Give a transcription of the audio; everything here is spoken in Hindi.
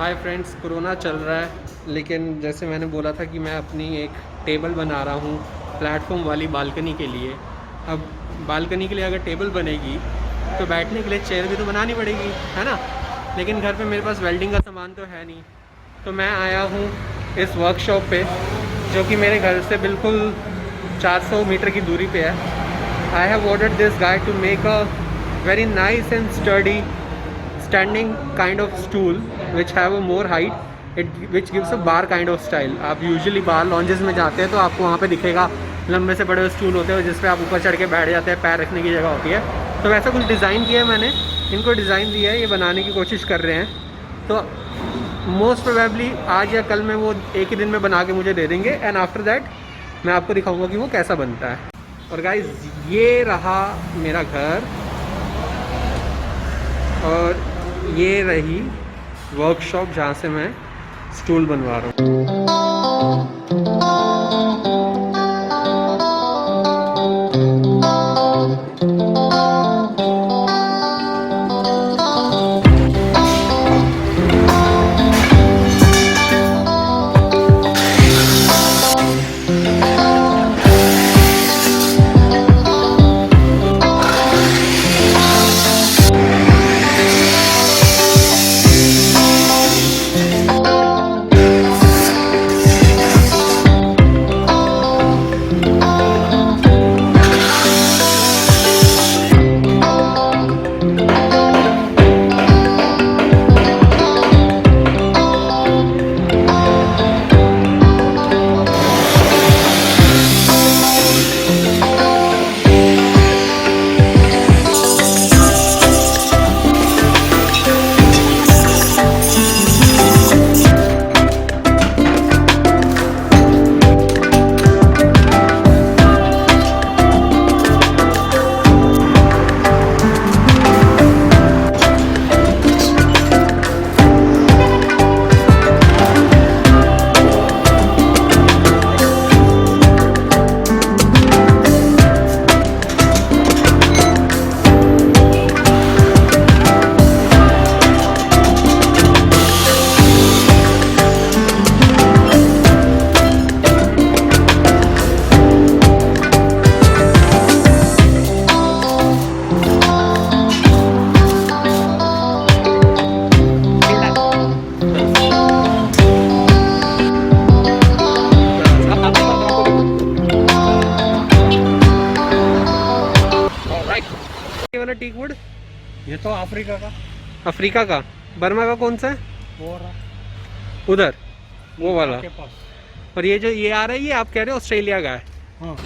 हाय फ्रेंड्स, कोरोना चल रहा है लेकिन जैसे मैंने बोला था कि मैं अपनी एक टेबल बना रहा हूँ प्लेटफॉर्म वाली बालकनी के लिए। अब बालकनी के लिए अगर टेबल बनेगी तो बैठने के लिए चेयर भी तो बनानी पड़ेगी, है ना। लेकिन घर पे मेरे पास वेल्डिंग का सामान तो है नहीं, तो मैं आया हूँ इस वर्कशॉप पे जो कि मेरे घर से बिल्कुल 400 मीटर की दूरी पे है। I have ordered this guy to make a very nice and sturdy standing kind of stool which have a more height which gives a bar kind of style। आप यूजुअली बार लॉन्जेस में जाते हैं तो आपको वहाँ पे दिखेगा लंबे से बड़े स्टूल होते हैं जिस पे आप ऊपर चढ़ के बैठ जाते हैं, पैर रखने की जगह होती है। तो वैसा कुछ डिज़ाइन किया है मैंने, इनको डिज़ाइन दिया है, ये बनाने की कोशिश कर रहे हैं। तो मोस्ट प्रोबेबली आज या कल में वो एक ही दिन में बना के मुझे दे देंगे एंड आफ्टर दैट मैं आपको दिखाऊँगा कि वो कैसा बनता है। और गाइज ये रहा मेरा घर और ये रही वर्कशॉप जहाँ से मैं स्टूल बनवा रहा हूँ। वाला टीक वुड ये तो अफ्रीका का, बर्मा का कौन सा है? वो उधर वो वाला के पास। और ये जो ये आ रहा है ये आप कह रहे हो ऑस्ट्रेलिया का है? हाँ।